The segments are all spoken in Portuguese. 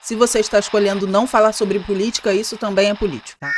Se você está escolhendo não falar sobre política, isso também é político, tá?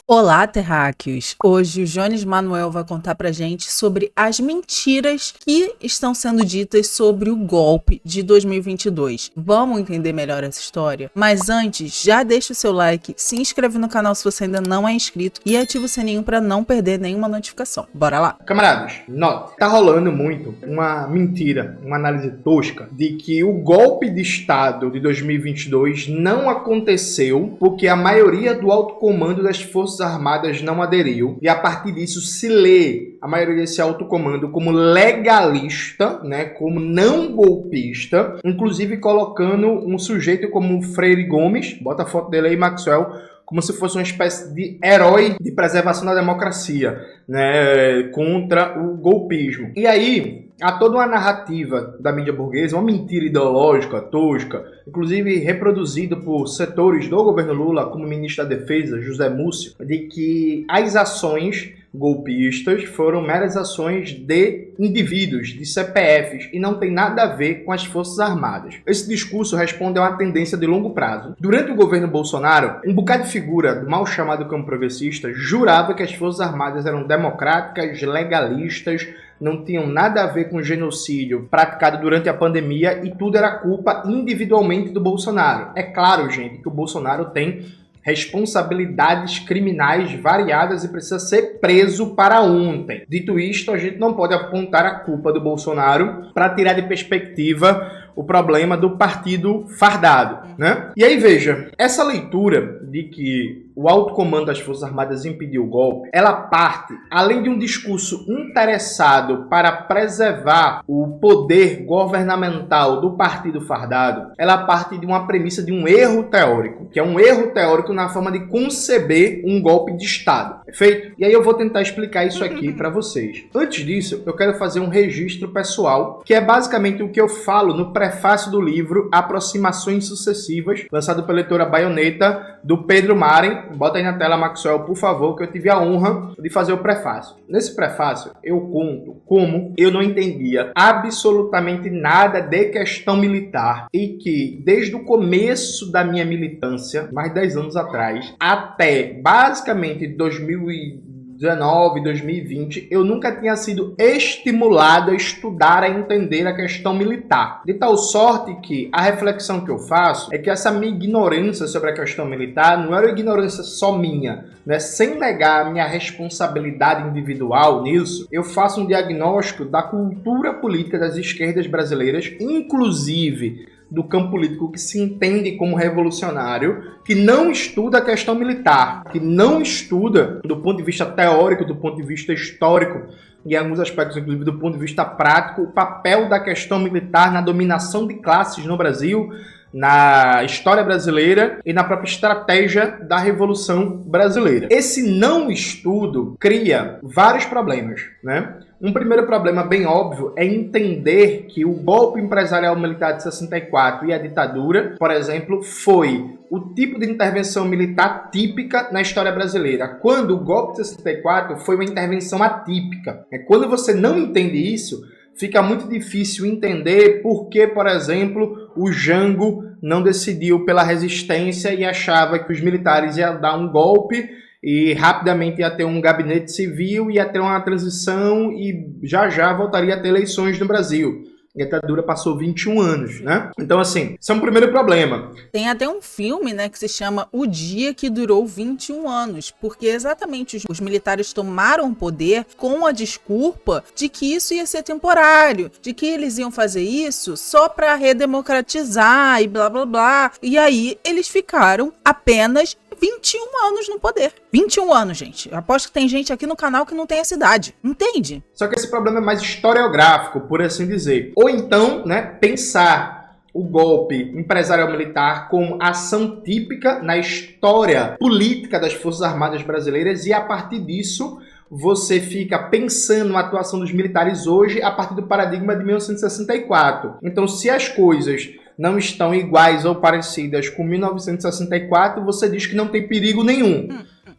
Olá, terráqueos! Hoje o Jones Manuel vai contar pra gente sobre as mentiras que estão sendo ditas sobre o golpe de 2022. Vamos entender melhor essa história? Mas antes, já deixa o seu like, se inscreve no canal se você ainda não é inscrito e ativa o sininho pra não perder nenhuma notificação. Bora lá! Camaradas, note, tá rolando muito uma mentira, uma análise tosca de que o golpe de Estado de 2022 não aconteceu porque a maioria do alto comando das Forças Armadas não aderiu, e a partir disso se lê a maioria desse alto comando como legalista, né, como não golpista, inclusive colocando um sujeito como o Freire Gomes, bota a foto dele aí, Maxwell, como se fosse uma espécie de herói de preservação da democracia, né, contra o golpismo. E aí há toda uma narrativa da mídia burguesa, uma mentira ideológica, tosca, inclusive reproduzida por setores do governo Lula, como o ministro da Defesa, José Múcio, de que as ações golpistas foram meras ações de indivíduos, de CPFs, e não tem nada a ver com as Forças Armadas. Esse discurso responde a uma tendência de longo prazo. Durante o governo Bolsonaro, um bocado de figura do mal chamado campo progressista jurava que as Forças Armadas eram democráticas, legalistas, não tinham nada a ver com o genocídio praticado durante a pandemia e tudo era culpa individualmente do Bolsonaro. É claro, gente, que o Bolsonaro tem responsabilidades criminais variadas e precisa ser preso para ontem. Dito isto, a gente não pode apontar a culpa do Bolsonaro para tirar de perspectiva o problema do partido fardado, né? E aí, veja, essa leitura de que o alto comando das Forças Armadas impediu o golpe, ela parte, além de um discurso interessado para preservar o poder governamental do partido fardado, ela parte de uma premissa de um erro teórico, que é um erro teórico na forma de conceber um golpe de Estado, perfeito? E aí eu vou tentar explicar isso aqui para vocês. Antes disso, eu quero fazer um registro pessoal, que é basicamente o que eu falo no prefácio do livro Aproximações Sucessivas, lançado pela editora Baioneta, do Pedro Maren. Bota aí na tela, Maxwell, por favor, que eu tive a honra de fazer o prefácio. Nesse prefácio, eu conto como eu não entendia absolutamente nada de questão militar e que, desde o começo da minha militância, mais de 10 anos atrás, até basicamente 2019, 2020, eu nunca tinha sido estimulado a estudar, a entender a questão militar. De tal sorte que a reflexão que eu faço é que essa minha ignorância sobre a questão militar não era ignorância só minha, né? Sem negar a minha responsabilidade individual nisso, eu faço um diagnóstico da cultura política das esquerdas brasileiras, inclusive do campo político que se entende como revolucionário, que não estuda a questão militar, que não estuda do ponto de vista teórico, do ponto de vista histórico, e em alguns aspectos, inclusive do ponto de vista prático, o papel da questão militar na dominação de classes no Brasil, na história brasileira e na própria estratégia da Revolução Brasileira. Esse não estudo cria vários problemas, né? Um primeiro problema bem óbvio é entender que o golpe empresarial militar de 64 e a ditadura, por exemplo, foi o tipo de intervenção militar típica na história brasileira. Quando o golpe de 64 foi uma intervenção atípica. Quando você não entende isso, fica muito difícil entender por que, por exemplo, o Jango não decidiu pela resistência e achava que os militares iam dar um golpe e rapidamente ia ter um gabinete civil, ia ter uma transição e já voltaria a ter eleições no Brasil. A ditadura passou 21 anos, né? Então, assim, esse é um primeiro problema. Tem até um filme, né, que se chama O Dia que Durou 21 Anos, porque exatamente os militares tomaram o poder com a desculpa de que isso ia ser temporário, de que eles iam fazer isso só para redemocratizar e blá blá blá. E aí eles ficaram apenas 21 anos no poder. 21 anos, gente. Eu aposto que tem gente aqui no canal que não tem essa idade. Entende? Só que esse problema é mais historiográfico, por assim dizer. Ou então, né, pensar o golpe empresarial militar como ação típica na história política das Forças Armadas brasileiras e, a partir disso, você fica pensando na atuação dos militares hoje a partir do paradigma de 1964. Então, se as coisas não estão iguais ou parecidas com 1964, você diz que não tem perigo nenhum.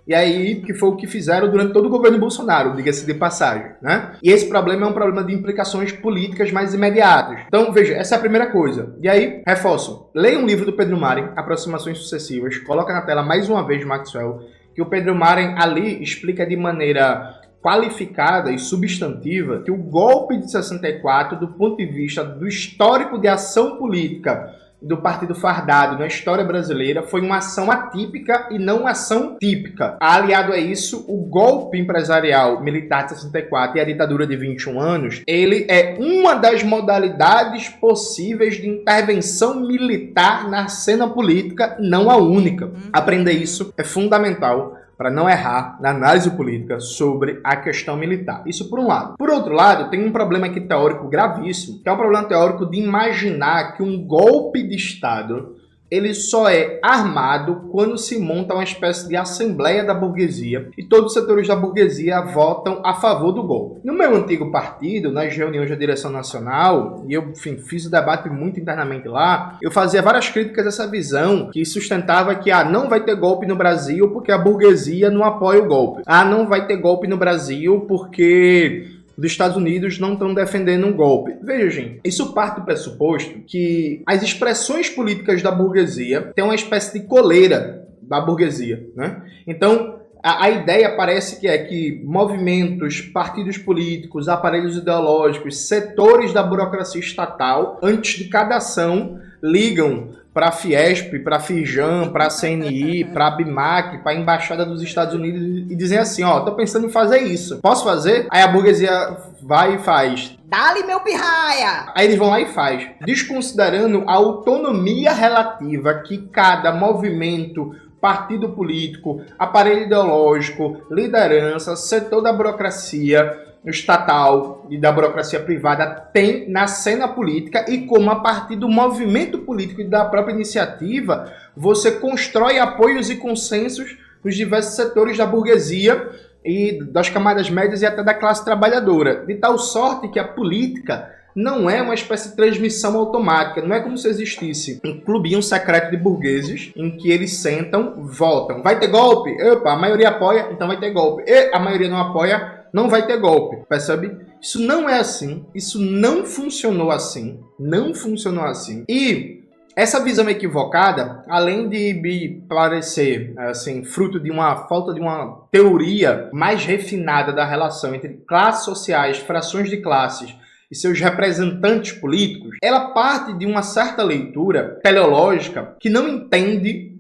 E aí, que foi o que fizeram durante todo o governo Bolsonaro, diga-se de passagem, né? E esse problema é um problema de implicações políticas mais imediatas. Então, veja, essa é a primeira coisa. E aí, reforço, leia um livro do Pedro Maren, Aproximações Sucessivas, coloca na tela mais uma vez, Maxwell, que o Pedro Maren ali explica de maneira qualificada e substantiva que o golpe de 64, do ponto de vista do histórico de ação política do Partido Fardado na história brasileira, foi uma ação atípica e não uma ação típica. Aliado a isso, o golpe empresarial militar de 64 e a ditadura de 21 anos, ele é uma das modalidades possíveis de intervenção militar na cena política, não a única. Aprender isso é fundamental para não errar na análise política sobre a questão militar. Isso por um lado. Por outro lado, tem um problema aqui teórico gravíssimo, que é um problema teórico de imaginar que um golpe de Estado ele só é armado quando se monta uma espécie de assembleia da burguesia e todos os setores da burguesia votam a favor do golpe. No meu antigo partido, nas reuniões da direção nacional, e eu fiz o debate muito internamente lá, eu fazia várias críticas a essa visão que sustentava que não vai ter golpe no Brasil porque a burguesia não apoia o golpe. Não vai ter golpe no Brasil porque dos Estados Unidos não estão defendendo um golpe. Veja, gente, isso parte do pressuposto que as expressões políticas da burguesia têm uma espécie de coleira da burguesia, né? Então, a ideia parece que é que movimentos, partidos políticos, aparelhos ideológicos, setores da burocracia estatal, antes de cada ação, ligam para a Fiesp, para a Fijan, para a CNI, para a BIMAC, para a Embaixada dos Estados Unidos e dizem assim, tô pensando em fazer isso. Posso fazer? Aí a burguesia vai e faz. Dá-lhe meu pirraia! Aí eles vão lá e faz. Desconsiderando a autonomia relativa que cada movimento, partido político, aparelho ideológico, liderança, setor da burocracia estatal e da burocracia privada tem na cena política e como a partir do movimento político e da própria iniciativa você constrói apoios e consensos nos diversos setores da burguesia e das camadas médias e até da classe trabalhadora, de tal sorte que a política não é uma espécie de transmissão automática, não é como se existisse um clubinho secreto de burgueses em que eles sentam, votam. Vai ter golpe? Opa, a maioria apoia, então vai ter golpe. E a maioria não apoia, não vai ter golpe, percebe? Isso não é assim, isso não funcionou assim, não funcionou assim. E essa visão equivocada, além de me parecer assim, fruto de uma falta de uma teoria mais refinada da relação entre classes sociais, frações de classes e seus representantes políticos, ela parte de uma certa leitura teleológica que não entende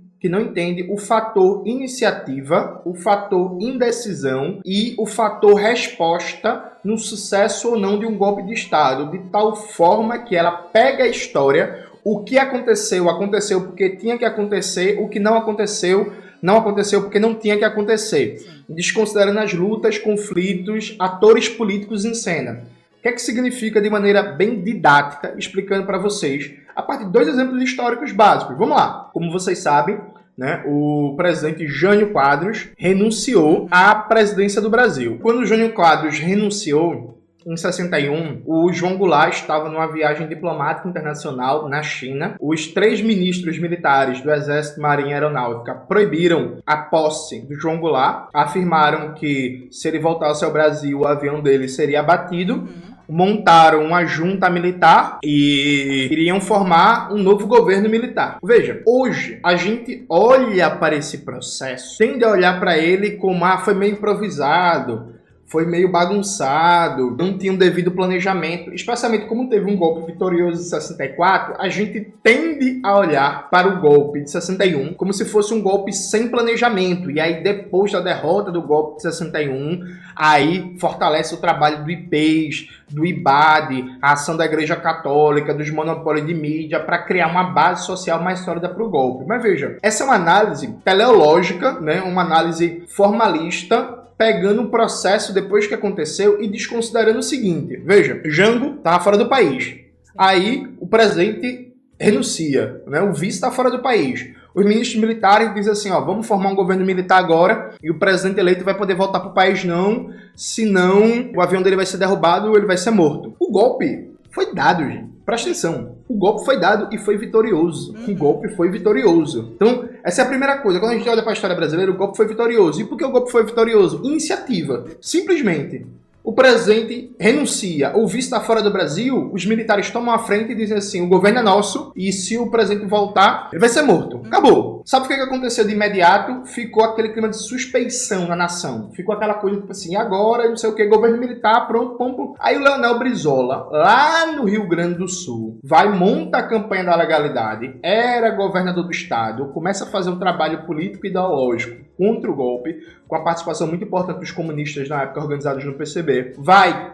o fator iniciativa, o fator indecisão e o fator resposta no sucesso ou não de um golpe de Estado, de tal forma que ela pega a história, o que aconteceu, aconteceu porque tinha que acontecer, o que não aconteceu, não aconteceu porque não tinha que acontecer, desconsiderando as lutas, conflitos, atores políticos em cena. O que é que significa de maneira bem didática, explicando para vocês, a partir de 2 exemplos históricos básicos. Vamos lá. Como vocês sabem, né, o presidente Jânio Quadros renunciou à presidência do Brasil. Quando o Jânio Quadros renunciou, em 61, o João Goulart estava numa viagem diplomática internacional na China. Os 3 ministros militares do Exército, Marinha e Aeronáutica proibiram a posse do João Goulart, afirmaram que se ele voltasse ao Brasil, o avião dele seria abatido. Montaram uma junta militar e iriam formar um novo governo militar. Veja, hoje a gente olha para esse processo, tende a olhar para ele como foi meio improvisado, foi meio bagunçado, não tinha um devido planejamento. Especialmente como teve um golpe vitorioso de 64, a gente tende a olhar para o golpe de 61 como se fosse um golpe sem planejamento. E aí, depois da derrota do golpe de 61, aí fortalece o trabalho do IPES, do IBAD, a ação da Igreja Católica, dos monopólios de mídia, para criar uma base social mais sólida para o golpe. Mas veja, essa é uma análise teleológica, né? Uma análise formalista, pegando o processo depois que aconteceu e desconsiderando o seguinte. Veja, Jango estava fora do país. Aí o presidente renuncia, né? O vice está fora do país. Os ministros militares dizem assim, vamos formar um governo militar agora e o presidente eleito vai poder voltar para o país não, senão o avião dele vai ser derrubado ou ele vai ser morto. O golpe foi dado, gente. Presta atenção. O golpe foi dado e foi vitorioso. O golpe foi vitorioso. Então, essa é a primeira coisa. Quando a gente olha para a história brasileira, o golpe foi vitorioso. E por que o golpe foi vitorioso? Iniciativa. Simplesmente. O presidente renuncia, o vice está fora do Brasil, os militares tomam a frente e dizem assim, o governo é nosso, e se o presidente voltar, ele vai ser morto. Acabou. Sabe o que aconteceu de imediato? Ficou aquele clima de suspeição na nação. Ficou aquela coisa, tipo assim, agora, não sei o que, governo militar, pronto, pronto. Aí o Leonel Brizola, lá no Rio Grande do Sul, monta a campanha da legalidade, era governador do estado, começa a fazer um trabalho político e ideológico contra o golpe, com a participação muito importante dos comunistas na época organizados no PCB,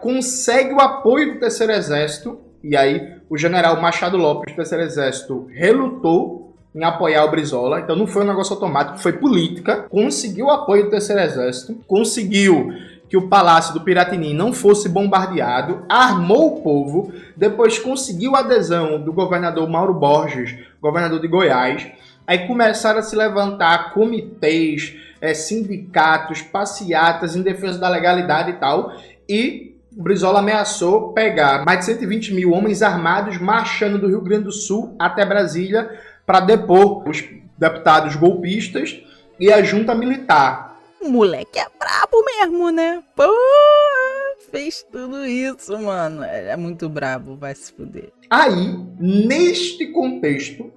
consegue o apoio do Terceiro Exército, e aí o general Machado Lopes do Terceiro Exército relutou em apoiar o Brizola, então não foi um negócio automático, foi política, conseguiu o apoio do Terceiro Exército, conseguiu que o Palácio do Piratini não fosse bombardeado, armou o povo, depois conseguiu a adesão do governador Mauro Borges, governador de Goiás. Aí começaram a se levantar comitês, sindicatos, passeatas em defesa da legalidade e tal. E o Brizola ameaçou pegar mais de 120 mil homens armados marchando do Rio Grande do Sul até Brasília para depor os deputados golpistas e a junta militar. O moleque é brabo mesmo, né? Pô, fez tudo isso, mano. É muito brabo, vai se fuder. Aí, neste contexto,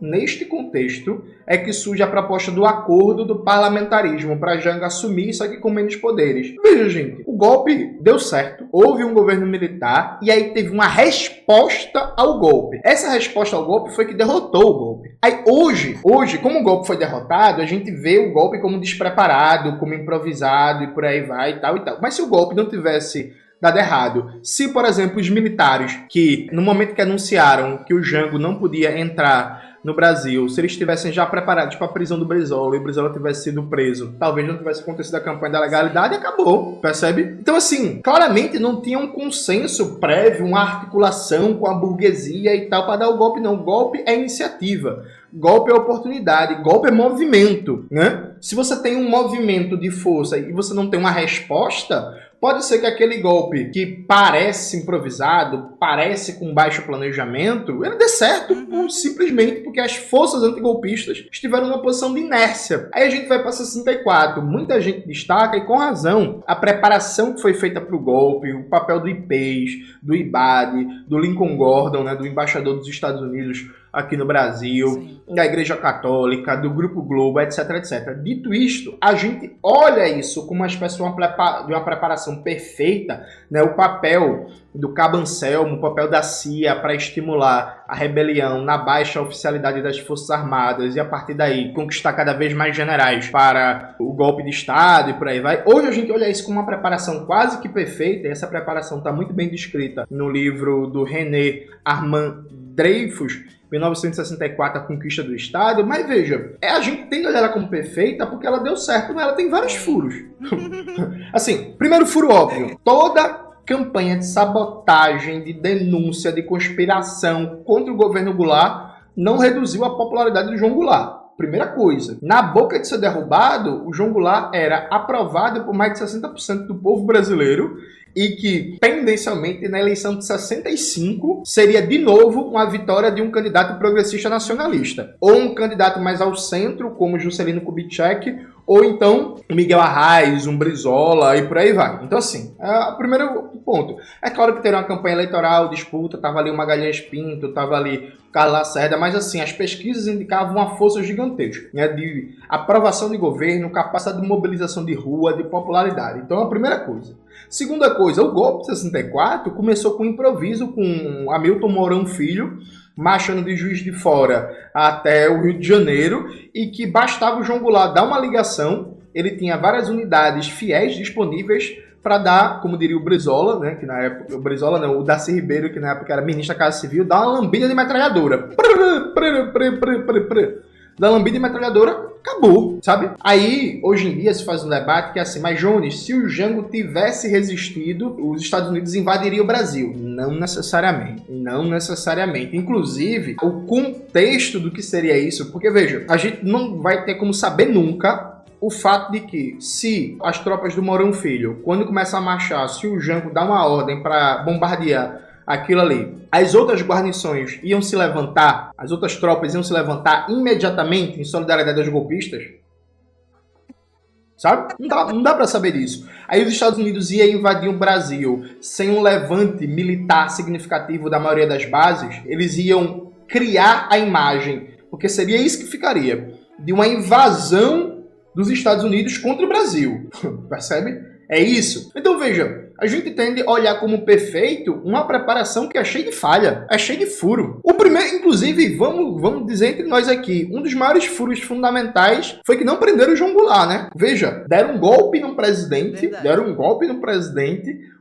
é que surge a proposta do acordo do parlamentarismo para Jango assumir isso aqui com menos poderes. Veja, gente, o golpe deu certo, houve um governo militar e aí teve uma resposta ao golpe. Essa resposta ao golpe foi que derrotou o golpe. Aí hoje, como o golpe foi derrotado, a gente vê o golpe como despreparado, como improvisado e por aí vai e tal e tal. Mas se o golpe não tivesse dado errado. Se, por exemplo, os militares que, no momento que anunciaram que o Jango não podia entrar no Brasil, se eles estivessem já preparados para a prisão do Brizola e o Brizola tivesse sido preso, talvez não tivesse acontecido a campanha da legalidade e acabou, percebe? Então, assim, claramente não tinha um consenso prévio, uma articulação com a burguesia e tal para dar o golpe, não. O golpe é iniciativa. Golpe é oportunidade, golpe é movimento, né? Se você tem um movimento de força e você não tem uma resposta, pode ser que aquele golpe que parece improvisado, parece com baixo planejamento, ele dê certo simplesmente porque as forças antigolpistas estiveram numa posição de inércia. Aí a gente vai para 64. Muita gente destaca, e com razão, a preparação que foi feita para o golpe, o papel do IPES, do IBAD, do Lincoln Gordon, né, do embaixador dos Estados Unidos aqui no Brasil, sim, da Igreja Católica, do Grupo Globo, etc, etc. Dito isto, a gente olha isso como uma espécie de uma preparação perfeita, né? O papel do Cabo Anselmo, o papel da CIA para estimular a rebelião na baixa oficialidade das Forças Armadas e a partir daí conquistar cada vez mais generais para o golpe de Estado e por aí vai. Hoje a gente olha isso como uma preparação quase que perfeita, e essa preparação está muito bem descrita no livro do René Armand Dreyfus, 1964, a conquista do Estado, mas veja, a gente tem que olhar ela como perfeita porque ela deu certo, mas ela tem vários furos. Assim, primeiro furo óbvio, toda campanha de sabotagem, de denúncia, de conspiração contra o governo Goulart não reduziu a popularidade do João Goulart. Primeira coisa, na boca de ser derrubado, o João Goulart era aprovado por mais de 60% do povo brasileiro e que, tendencialmente, na eleição de 65, seria de novo uma vitória de um candidato progressista nacionalista. Ou um candidato mais ao centro, como Juscelino Kubitschek, ou então Miguel Arraes, um Brizola e por aí vai. Então, assim, o primeiro ponto. É claro que teria uma campanha eleitoral, disputa, tava ali o Magalhães Pinto, tava ali o Carlos Lacerda, mas assim, as pesquisas indicavam uma força gigantesca, né, de aprovação de governo, capacidade de mobilização de rua, de popularidade. Então, a primeira coisa. Segunda coisa, o golpe de 64 começou com improviso, com Hamilton Mourão Filho, marchando de Juiz de Fora até o Rio de Janeiro, e que bastava o João Goulart dar uma ligação, ele tinha várias unidades fiéis disponíveis para dar, como diria o Brizola, né, que na época, o Brizola não, o Darcy Ribeiro, que na época era ministro da Casa Civil, dar uma lambida de metralhadora. Da lambida de metralhadora, acabou, sabe? Aí, hoje em dia, se faz um debate que é assim, mas Jones, se o Jango tivesse resistido, os Estados Unidos invadiriam o Brasil. Não necessariamente. Não necessariamente. Inclusive, o contexto do que seria isso, porque veja, a gente não vai ter como saber nunca o fato de que, se as tropas do Mourão Filho, quando começam a marchar, se o Jango dá uma ordem para bombardear aquilo ali, as outras guarnições iam se levantar, as outras tropas iam se levantar imediatamente em solidariedade aos golpistas? Sabe? Não dá para saber disso. Aí os Estados Unidos iam invadir o Brasil sem um levante militar significativo da maioria das bases, eles iam criar a imagem, porque seria isso que ficaria, de uma invasão dos Estados Unidos contra o Brasil. Percebe? É isso. Então veja, a gente tende a olhar como perfeito uma preparação que é cheia de falha, é cheia de furo. O primeiro, inclusive, vamos dizer entre nós aqui, um dos maiores furos fundamentais foi que não prenderam o João Goulart, né? Veja, deram um golpe no presidente,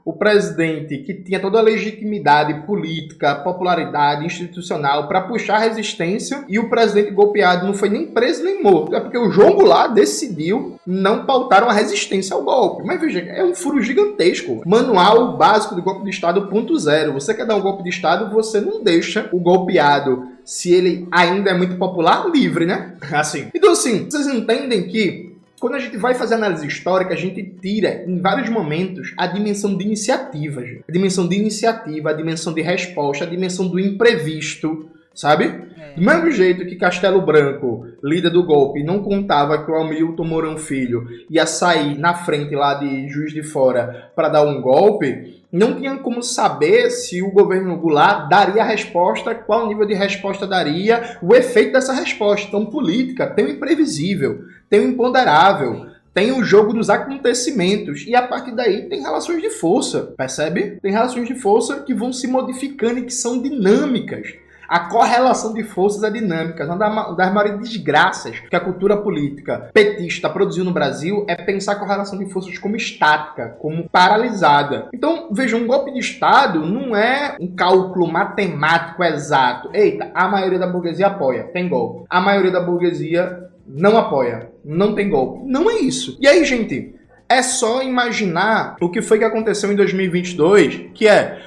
o presidente que tinha toda a legitimidade política, popularidade institucional para puxar a resistência, e o presidente golpeado não foi nem preso nem morto. É porque o João Goulart decidiu não pautar uma resistência ao golpe. Mas veja, é um furo gigantesco. Manual básico do golpe de Estado 0.0. Você quer dar um golpe de Estado, você não deixa o golpeado, se ele ainda é muito popular, livre, né? Assim. Então assim, vocês entendem que quando a gente vai fazer análise histórica, a gente tira, em vários momentos, a dimensão de iniciativa, gente. A dimensão de iniciativa, a dimensão de resposta, a dimensão do imprevisto, sabe? Do mesmo jeito que Castelo Branco, líder do golpe, não contava que o Hamilton Mourão Filho ia sair na frente lá de Juiz de Fora para dar um golpe, não tinha como saber se o governo Goulart daria a resposta, qual nível de resposta daria, o efeito dessa resposta. Então, política tem o imprevisível, tem o imponderável, tem o jogo dos acontecimentos, e a partir daí tem relações de força, percebe? Tem relações de força que vão se modificando e que são dinâmicas. A correlação de forças é dinâmica. Uma das maiores desgraças que a cultura política petista produziu no Brasil é pensar a correlação de forças como estática, como paralisada. Então, veja, um golpe de Estado não é um cálculo matemático exato. Eita, a maioria da burguesia apoia, tem golpe. A maioria da burguesia não apoia, não tem golpe. Não é isso. E aí, gente, é só imaginar o que foi que aconteceu em 2022, que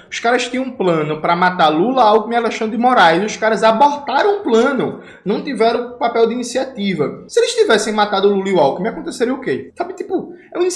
os caras tinham um plano para matar Lula, Alckmin e Alexandre de Moraes, e os caras abortaram o plano, não tiveram papel de iniciativa. Se eles tivessem matado Lula e o Alckmin, aconteceria o quê? Sabe, tipo, é um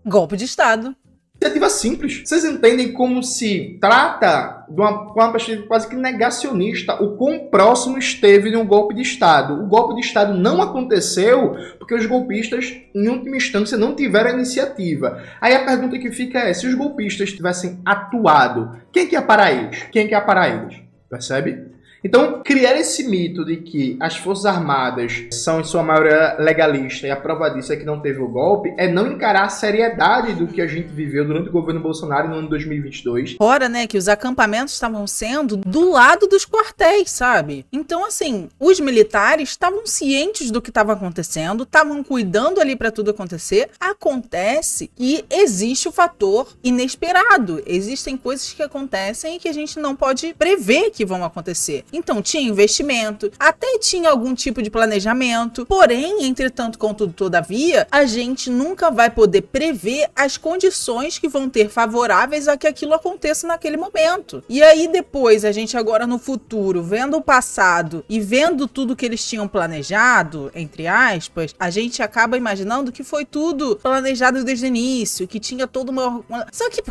golpe de Estado. Iniciativa simples. Vocês entendem como se trata de uma perspectiva quase que negacionista o quão próximo esteve de um golpe de Estado. O golpe de Estado não aconteceu porque os golpistas, em última instância, não tiveram a iniciativa. Aí a pergunta que fica é, se os golpistas tivessem atuado, quem que ia parar eles? Quem que ia parar eles? Percebe? Então, criar esse mito de que as Forças Armadas são, em sua maioria, legalistas, e a prova disso é que não teve o golpe, é não encarar a seriedade do que a gente viveu durante o governo Bolsonaro no ano 2022. Fora, né, que os acampamentos estavam sendo do lado dos quartéis, sabe? Então, assim, os militares estavam cientes do que estava acontecendo, estavam cuidando ali para tudo acontecer. Acontece que existe o fator inesperado. Existem coisas que acontecem e que a gente não pode prever que vão acontecer. Então tinha investimento, até tinha algum tipo de planejamento, porém, entretanto, contudo, todavia, a gente nunca vai poder prever as condições que vão ter favoráveis a que aquilo aconteça naquele momento. E aí depois, a gente agora no futuro, vendo o passado e vendo tudo que eles tinham planejado, entre aspas, a gente acaba imaginando que foi tudo planejado desde o início, que tinha toda uma... Só que...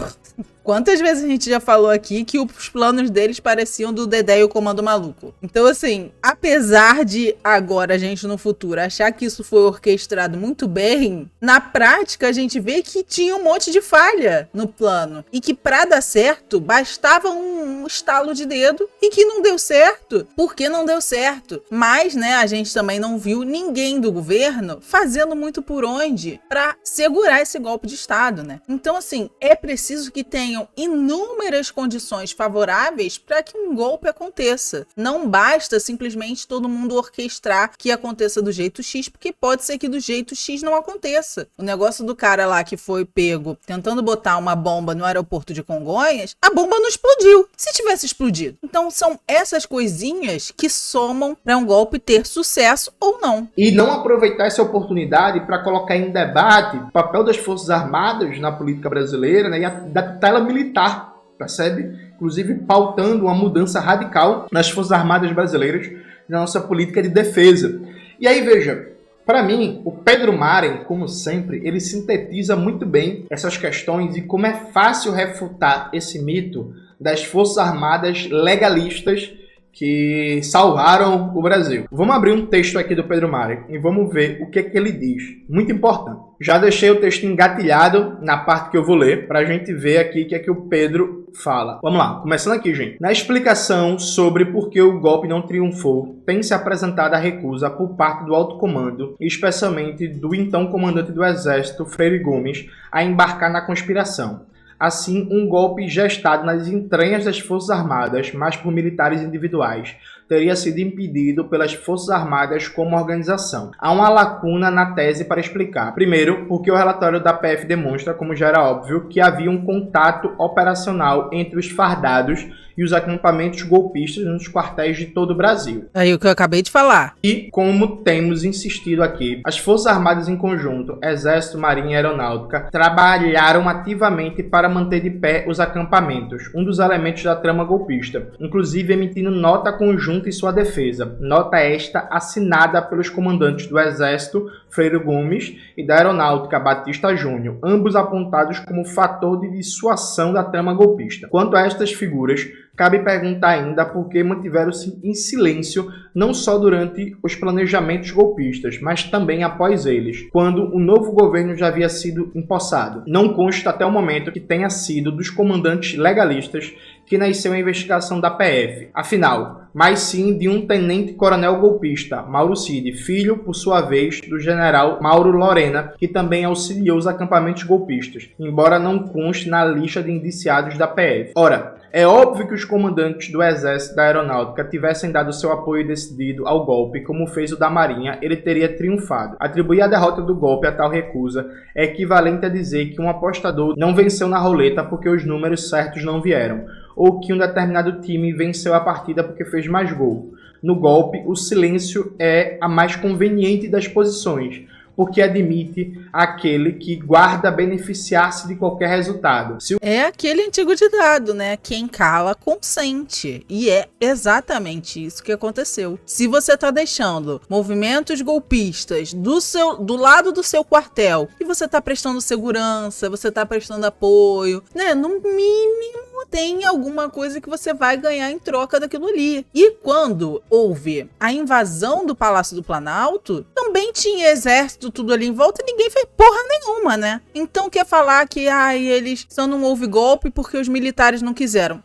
Quantas vezes a gente já falou aqui que os planos deles pareciam do Dedé e o Comando Maluco? Então, assim, apesar de agora a gente no futuro achar que isso foi orquestrado muito bem, na prática a gente vê que tinha um monte de falha no plano. E que pra dar certo, bastava um estalo de dedo e que não deu certo. Por que não deu certo? Mas, né, a gente também não viu ninguém do governo fazendo muito por onde pra segurar esse golpe de Estado, né? Então, assim, é preciso que tenham inúmeras condições favoráveis para que um golpe aconteça. Não basta simplesmente todo mundo orquestrar que aconteça do jeito X, porque pode ser que do jeito X não aconteça. O negócio do cara lá que foi pego tentando botar uma bomba no aeroporto de Congonhas, a bomba não explodiu. Se tivesse explodido. Então são essas coisinhas que somam para um golpe ter sucesso ou não. E não aproveitar essa oportunidade para colocar em debate o papel das Forças Armadas na política brasileira, né, e da tutela militar, percebe? Inclusive pautando uma mudança radical nas Forças Armadas brasileiras, na nossa política de defesa. E aí, veja, Para mim, o Pedro Maren, como sempre, ele sintetiza muito bem essas questões e como é fácil refutar esse mito das Forças Armadas legalistas que salvaram o Brasil. Vamos abrir um texto aqui do Pedro Maren e vamos ver o que é que ele diz. Muito importante. Já deixei o texto engatilhado na parte que eu vou ler, para a gente ver aqui o que é que o Pedro fala. Vamos lá, começando aqui, gente. Na explicação sobre por que o golpe não triunfou, tem se apresentado a recusa por parte do alto comando, especialmente do então comandante do Exército, Freire Gomes, a embarcar na conspiração. Assim, um golpe gestado nas entranhas das Forças Armadas, mas por militares individuais, teria sido impedido pelas Forças Armadas como organização. Há uma lacuna na tese para explicar. Primeiro, porque o relatório da PF demonstra, como já era óbvio, que havia um contato operacional entre os fardados e os acampamentos golpistas nos quartéis de todo o Brasil. Aí o que eu acabei de falar. E, como temos insistido aqui, as Forças Armadas em conjunto, Exército, Marinha e Aeronáutica, trabalharam ativamente para manter de pé os acampamentos, um dos elementos da trama golpista, inclusive emitindo nota conjunta em sua defesa. Nota esta assinada pelos comandantes do Exército, Freire Gomes, e da Aeronáutica, Batista Júnior, ambos apontados como fator de dissuasão da trama golpista. Quanto a estas figuras, cabe perguntar ainda por que mantiveram-se em silêncio não só durante os planejamentos golpistas, mas também após eles, quando o novo governo já havia sido empossado. Não consta até o momento que tenha sido dos comandantes legalistas que nasceu a investigação da PF. Afinal, mas sim de um tenente-coronel golpista, Mauro Cid, filho, por sua vez, do general Mauro Lorena, que também auxiliou os acampamentos golpistas, embora não conste na lista de indiciados da PF. Ora, é óbvio que os comandantes do Exército e da Aeronáutica tivessem dado seu apoio decidido ao golpe, como fez o da Marinha, ele teria triunfado. Atribuir a derrota do golpe a tal recusa é equivalente a dizer que um apostador não venceu na roleta porque os números certos não vieram, ou que um determinado time venceu a partida porque fez mais gol. No golpe, o silêncio é a mais conveniente das posições, porque admite aquele que guarda beneficiar-se de qualquer resultado. É aquele antigo ditado, né? Quem cala, consente. E é exatamente isso que aconteceu. Se você tá deixando movimentos golpistas do lado do seu quartel, e você tá prestando segurança, você tá prestando apoio, né? No mínimo tem alguma coisa que você vai ganhar em troca daquilo ali. E quando houve a invasão do Palácio do Planalto, também tinha exército tudo ali em volta e ninguém fez porra nenhuma, né? Então quer falar que eles só não houve golpe porque os militares não quiseram.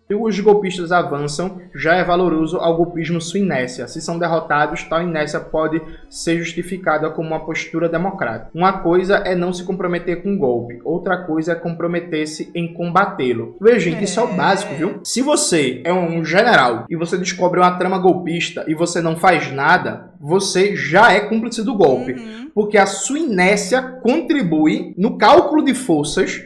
Se os golpistas avançam, já é valoroso ao golpismo sua inércia. Se são derrotados, tal inércia pode ser justificada como uma postura democrática. Uma coisa é não se comprometer com o golpe, outra coisa é comprometer-se em combatê-lo. Veja, gente, isso é o básico, viu? Se você é um general e você descobre uma trama golpista e você não faz nada, você já é cúmplice do golpe. Porque a sua inércia contribui no cálculo de forças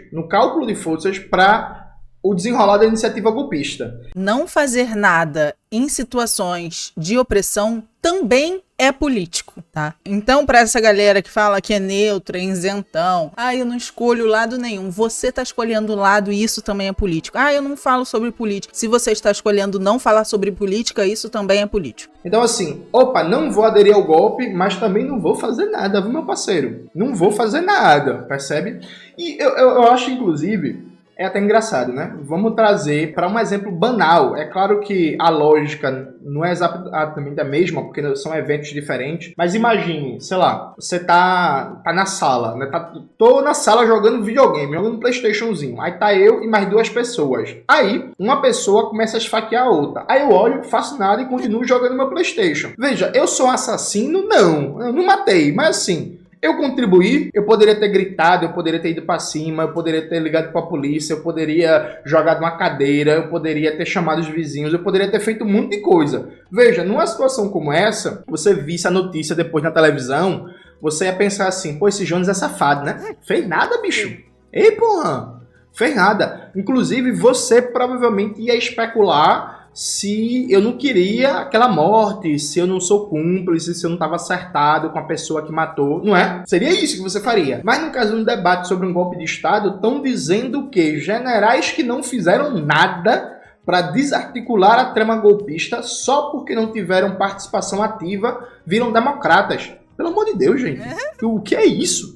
para o desenrolar da iniciativa golpista. Não fazer nada em situações de opressão também é político, tá? Então, para essa galera que fala que é neutra, isentão, eu não escolho lado nenhum, você tá escolhendo lado e isso também é político. Eu não falo sobre política. Se você está escolhendo não falar sobre política, isso também é político. Então, assim, não vou aderir ao golpe, mas também não vou fazer nada, viu, meu parceiro? Não vou fazer nada, percebe? E eu acho, inclusive, é até engraçado, né? Vamos trazer para um exemplo banal. É claro que a lógica não é exatamente a mesma, porque são eventos diferentes. Mas imagine, sei lá, você tá na sala, né? Tô na sala jogando videogame, jogando PlayStationzinho. Aí tá eu e mais duas pessoas. Aí, uma pessoa começa a esfaquear a outra. Aí eu olho, faço nada e continuo jogando meu PlayStation. Veja, eu sou um assassino? Não, eu não matei, mas assim, eu contribuí, eu poderia ter gritado, eu poderia ter ido pra cima, eu poderia ter ligado pra polícia, eu poderia jogado uma cadeira, eu poderia ter chamado os vizinhos, eu poderia ter feito um monte de coisa. Veja, numa situação como essa, você visse a notícia depois na televisão, você ia pensar assim, esse Jones é safado, né? Fez nada, bicho. Ei, porra, fez nada. Inclusive, você provavelmente ia especular se eu não queria aquela morte, se eu não sou cúmplice, se eu não estava acertado com a pessoa que matou, não é? Seria isso que você faria. Mas no caso de um debate sobre um golpe de Estado, estão dizendo que generais que não fizeram nada para desarticular a trama golpista só porque não tiveram participação ativa viram democratas. Pelo amor de Deus, gente. O que é isso?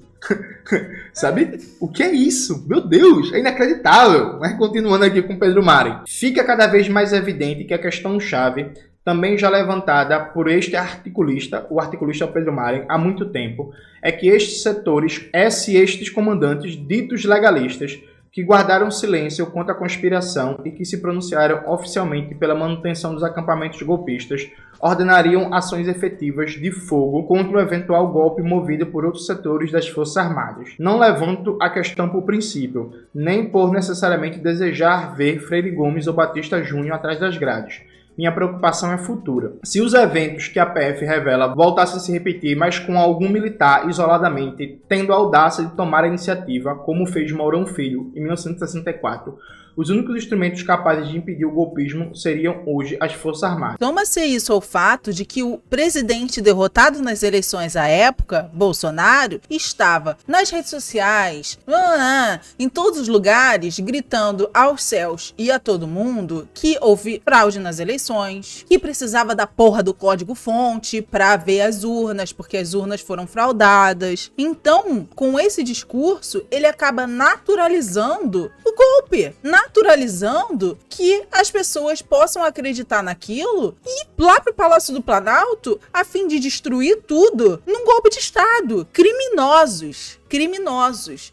Sabe? O que é isso? Meu Deus, é inacreditável. Mas continuando aqui com Pedro Mari. Fica cada vez mais evidente que a questão-chave, também já levantada por este articulista, o articulista Pedro Mari, há muito tempo, é que estes setores, estes comandantes ditos legalistas, que guardaram silêncio contra a conspiração e que se pronunciaram oficialmente pela manutenção dos acampamentos golpistas, ordenariam ações efetivas de fogo contra o eventual golpe movido por outros setores das Forças Armadas. Não levanto a questão por princípio, nem por necessariamente desejar ver Freire Gomes ou Batista Júnior atrás das grades. Minha preocupação é futura. Se os eventos que a PF revela voltassem a se repetir, mas com algum militar isoladamente tendo a audácia de tomar a iniciativa, como fez Mourão Filho em 1964, os únicos instrumentos capazes de impedir o golpismo seriam hoje as Forças Armadas. Toma-se isso ao fato de que o presidente derrotado nas eleições à época, Bolsonaro, estava nas redes sociais, em todos os lugares, gritando aos céus e a todo mundo que houve fraude nas eleições, que precisava da porra do código-fonte para ver as urnas, porque as urnas foram fraudadas. Então, com esse discurso, ele acaba naturalizando o golpe, naturalizando que as pessoas possam acreditar naquilo e ir lá pro Palácio do Planalto a fim de destruir tudo num golpe de Estado. Criminosos.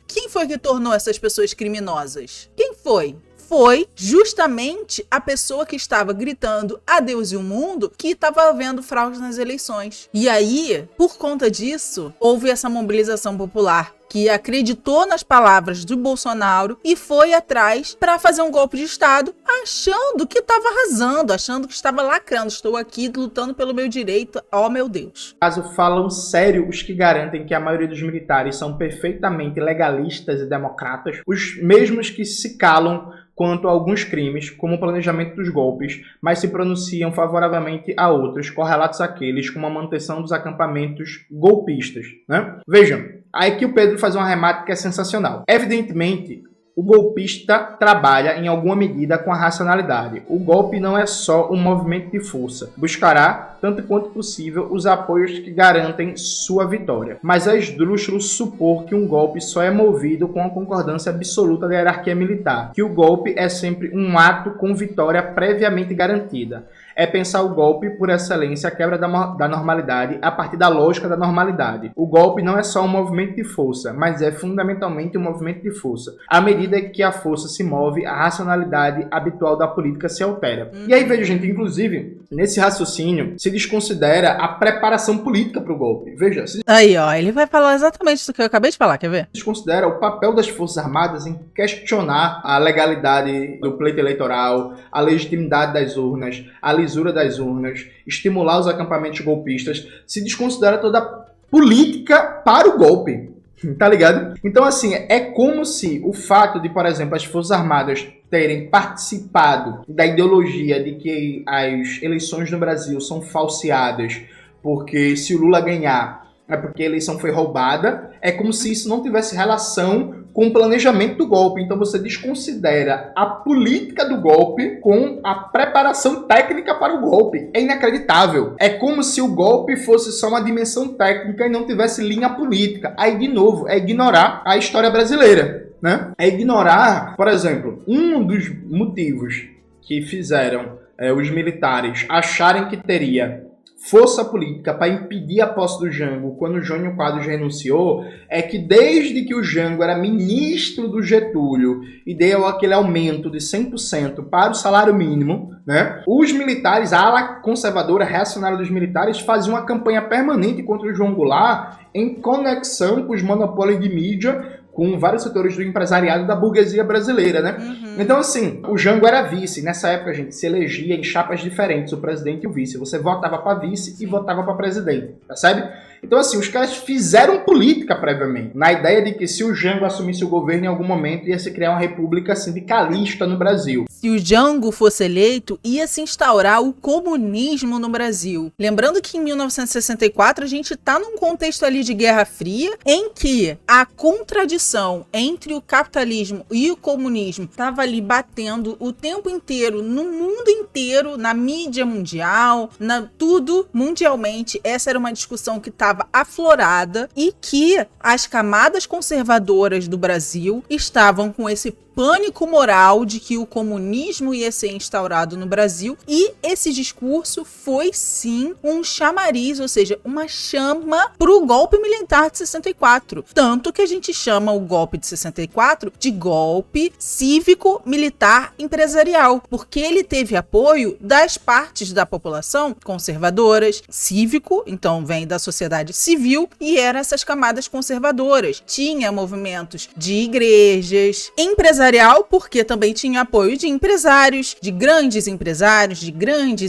Quem foi que tornou essas pessoas criminosas? Quem foi? Foi justamente a pessoa que estava gritando a Deus e o mundo que estava havendo fraude nas eleições. E aí, por conta disso, houve essa mobilização popular que acreditou nas palavras do Bolsonaro e foi atrás para fazer um golpe de Estado, achando que estava arrasando, achando que estava lacrando. Estou aqui lutando pelo meu direito, oh meu Deus. Caso falam sério os que garantem que a maioria dos militares são perfeitamente legalistas e democratas, os mesmos que se calam quanto a alguns crimes, como o planejamento dos golpes, mas se pronunciam favoravelmente a outros, correlatos àqueles com a manutenção dos acampamentos golpistas, né? Vejam, aí que o Pedro faz um arremate que é sensacional. Evidentemente, o golpista trabalha em alguma medida com a racionalidade. O golpe não é só um movimento de força. Buscará, tanto quanto possível, os apoios que garantem sua vitória. Mas é esdrúxulo supor que um golpe só é movido com a concordância absoluta da hierarquia militar, que o golpe é sempre um ato com vitória previamente garantida. É pensar o golpe, por excelência, a quebra da normalidade a partir da lógica da normalidade. O golpe não é só um movimento de força, mas é fundamentalmente um movimento de força. À medida que a força se move, a racionalidade habitual da política se altera. E aí, veja, gente, inclusive, nesse raciocínio, se desconsidera a preparação política para o golpe. Veja, aí, ó, ele vai falar exatamente isso que eu acabei de falar, quer ver? Desconsidera o papel das Forças Armadas em questionar a legalidade do pleito eleitoral, a legitimidade das urnas, a lisura das urnas, estimular os acampamentos golpistas, se desconsidera toda a política para o golpe, tá ligado? Então, assim, é como se o fato de, por exemplo, as Forças Armadas terem participado da ideologia de que as eleições no Brasil são falseadas, porque se o Lula ganhar é porque a eleição foi roubada, é como se isso não tivesse relação com o planejamento do golpe. Então você desconsidera a política do golpe com a preparação técnica para o golpe. É inacreditável. É como se o golpe fosse só uma dimensão técnica e não tivesse linha política. Aí, de novo, é ignorar a história brasileira, né? É ignorar, por exemplo, um dos motivos que fizeram os militares acharem que teria força política para impedir a posse do Jango quando o Jânio Quadros renunciou, é que desde que o Jango era ministro do Getúlio e deu aquele aumento de 100% para o salário mínimo, né, os militares, a ala conservadora reacionária dos militares, faziam uma campanha permanente contra o João Goulart em conexão com os monopólios de mídia, com vários setores do empresariado da burguesia brasileira, né? Então, assim, o Jango era vice. Nessa época, gente, se elegia em chapas diferentes, o presidente e o vice. Você votava para vice e votava para presidente, percebe? Então, assim, os caras fizeram política previamente, na ideia de que se o Jango assumisse o governo em algum momento, ia se criar uma república sindicalista no Brasil. Se o Jango fosse eleito, ia se instaurar o comunismo no Brasil. Lembrando que em 1964 a gente tá num contexto ali de Guerra Fria, em que a contradição entre o capitalismo e o comunismo estava ali batendo o tempo inteiro, no mundo inteiro, na mídia mundial, tudo mundialmente. Essa era uma discussão que estava estava aflorada e que as camadas conservadoras do Brasil estavam com esse pânico moral de que o comunismo ia ser instaurado no Brasil, e esse discurso foi sim um chamariz, ou seja, uma chama para o golpe militar de 64. Tanto que a gente chama o golpe de 64 de golpe cívico-militar empresarial, porque ele teve apoio das partes da população conservadoras, cívico, então vem da sociedade civil, e eram essas camadas conservadoras. Tinha movimentos de igrejas, empresarial, porque também tinha apoio de empresários, de grandes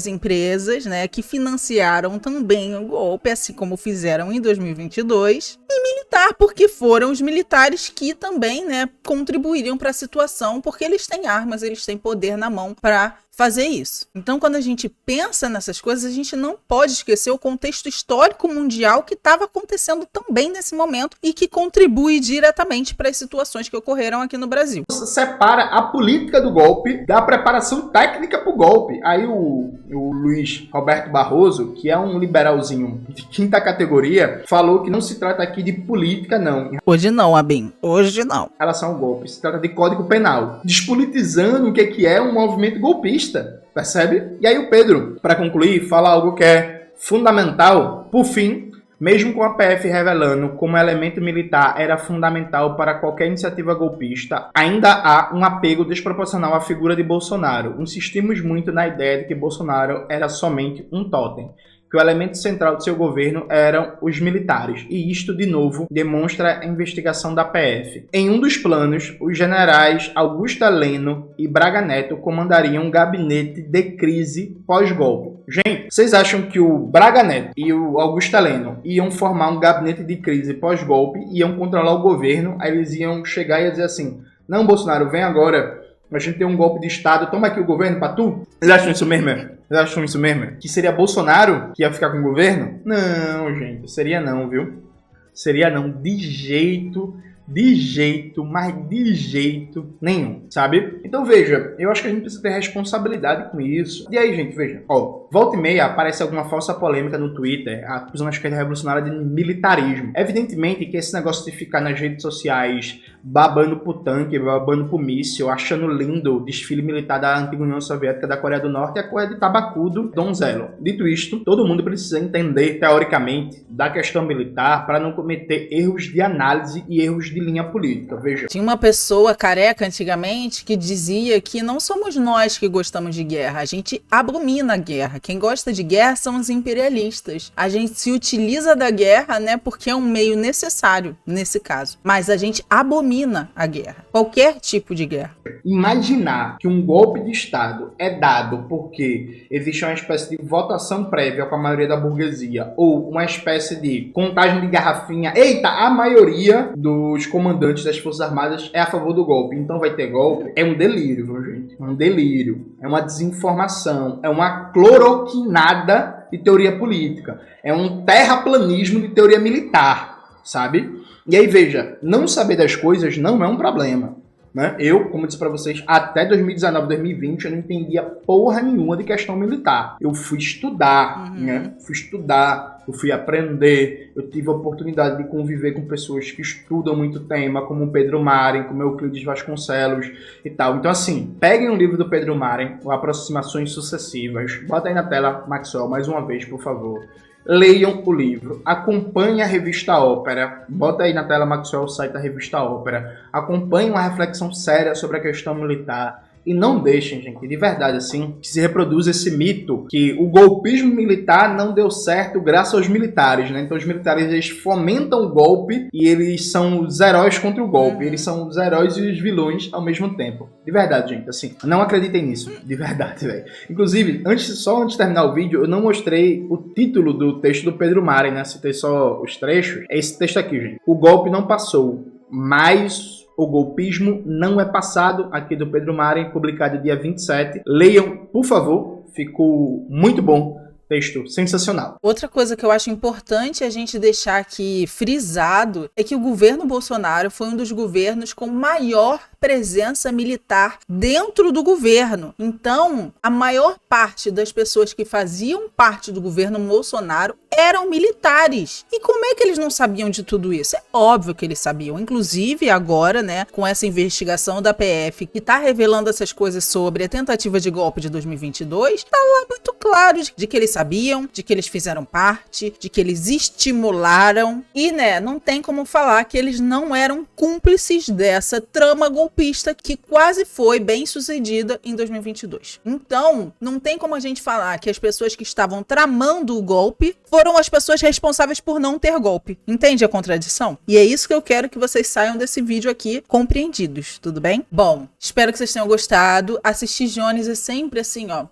empresas, né, que financiaram também o golpe, assim como fizeram em 2022, e militar, porque foram os militares que também, né, contribuiriam para a situação, porque eles têm armas, eles têm poder na mão para fazer isso. Então, quando a gente pensa nessas coisas, a gente não pode esquecer o contexto histórico mundial que estava acontecendo também nesse momento e que contribui diretamente para as situações que ocorreram aqui no Brasil. Você separa a política do golpe da preparação técnica para o golpe. Aí o Luiz Roberto Barroso, que é um liberalzinho de quinta categoria, falou que não se trata aqui de política, não. Hoje não, Abim. Hoje não. Em relação ao golpe, se trata de Código Penal, despolitizando o que é um movimento golpista. Percebe? E aí o Pedro, para concluir, fala algo que é fundamental. Por fim, mesmo com a PF revelando como elemento militar era fundamental para qualquer iniciativa golpista, ainda há um apego desproporcional à figura de Bolsonaro. Insistimos muito na ideia de que Bolsonaro era somente um totem, que o elemento central de seu governo eram os militares. E isto, de novo, demonstra a investigação da PF. Em um dos planos, os generais Augusto Heleno e Braga Neto comandariam um gabinete de crise pós-golpe. Gente, vocês acham que o Braga Neto e o Augusto Heleno iam formar um gabinete de crise pós-golpe, iam controlar o governo, aí eles iam chegar e dizer assim: não, Bolsonaro, vem agora, a gente tem um golpe de Estado, toma aqui o governo pra tu? Eles acham isso mesmo? Vocês acham isso mesmo? Que seria Bolsonaro que ia ficar com o governo? Não, gente. Seria não, viu? Seria não. De jeito nenhum, sabe? Então veja, eu acho que a gente precisa ter responsabilidade com isso. E aí, gente, veja, ó, volta e meia aparece alguma falsa polêmica no Twitter acusando a esquerda revolucionária de militarismo. Evidentemente que esse negócio de ficar nas redes sociais babando pro tanque, babando pro míssil, achando lindo o desfile militar da antiga União Soviética, da Coreia do Norte, é coisa de tabacudo donzelo. Dito isto, todo mundo precisa entender, teoricamente, da questão militar para não cometer erros de análise e erros de linha política, veja. Tinha uma pessoa careca antigamente que dizia que não somos nós que gostamos de guerra, a gente abomina a guerra. Quem gosta de guerra são os imperialistas. A gente se utiliza da guerra, né, porque é um meio necessário nesse caso. Mas a gente abomina a guerra, qualquer tipo de guerra. Imaginar que um golpe de Estado é dado porque existe uma espécie de votação prévia com a maioria da burguesia ou uma espécie de contagem de garrafinha. Eita, a maioria dos comandantes das Forças Armadas é a favor do golpe, então vai ter golpe. É um delírio, viu, gente? É um delírio. É uma desinformação. É uma cloroquinada de teoria política. É um terraplanismo de teoria militar, sabe? E aí, veja, não saber das coisas não é um problema, né? Eu, como disse pra vocês, até 2019, 2020, eu não entendia porra nenhuma de questão militar. Eu fui estudar, né? Eu fui aprender, eu tive a oportunidade de conviver com pessoas que estudam muito tema, como o Pedro Maren, como o Euclides Vasconcelos e tal. Então, assim, peguem um livro do Pedro Maren, o Aproximações Sucessivas, bota aí na tela, Maxwell, mais uma vez, por favor. Leiam o livro, acompanhem a revista Ópera, bota aí na tela, Maxwell, o site da revista Ópera, acompanhem uma reflexão séria sobre a questão militar e não deixem, gente, de verdade, assim, que se reproduza esse mito que o golpismo militar não deu certo graças aos militares, né? Então os militares, eles fomentam o golpe e eles são os heróis contra o golpe, eles são os heróis e os vilões ao mesmo tempo. De verdade, gente, assim, não acreditem nisso, de verdade, velho. Inclusive, só antes de terminar o vídeo, eu não mostrei o título do texto do Pedro Maren, né? Citei só os trechos. É esse texto aqui, gente. O golpe não passou, mas o golpismo não é passado, aqui do Pedro Maren, publicado dia 27. Leiam, por favor, ficou muito bom. Texto sensacional. Outra coisa que eu acho importante a gente deixar aqui frisado é que o governo Bolsonaro foi um dos governos com maior presença militar dentro do governo. Então, a maior parte das pessoas que faziam parte do governo Bolsonaro eram militares. E como é que eles não sabiam de tudo isso? É óbvio que eles sabiam. Inclusive, agora, né, com essa investigação da PF que tá revelando essas coisas sobre a tentativa de golpe de 2022, tá lá muito claro de que eles sabiam, de que eles fizeram parte, de que eles estimularam. E, né, não tem como falar que eles não eram cúmplices dessa trama golpista que quase foi bem sucedida em 2022. Então, não tem como a gente falar que as pessoas que estavam tramando o golpe foram as pessoas responsáveis por não ter golpe. Entende a contradição? E é isso que eu quero que vocês saiam desse vídeo aqui compreendidos, tudo bem? Bom, espero que vocês tenham gostado. Assistir Jones é sempre assim, ó,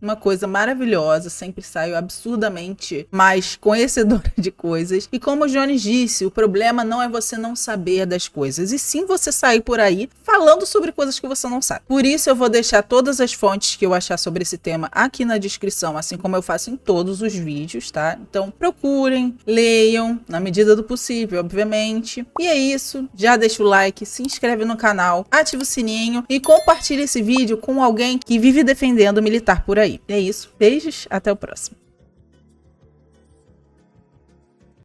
uma coisa maravilhosa, sempre saio absurdamente mais conhecedora de coisas. E como o Jones disse, o problema não é você não saber das coisas, e sim você sair por aí falando sobre coisas que você não sabe. Por isso eu vou deixar todas as fontes que eu achar sobre esse tema aqui na descrição, assim como eu faço em todos os vídeos, tá? Então procurem, leiam, na medida do possível, obviamente. E é isso, já deixa o like, se inscreve no canal, ativa o sininho e compartilha esse vídeo com alguém que vive defendendo o militar por aí. É isso. Beijos, até o próximo.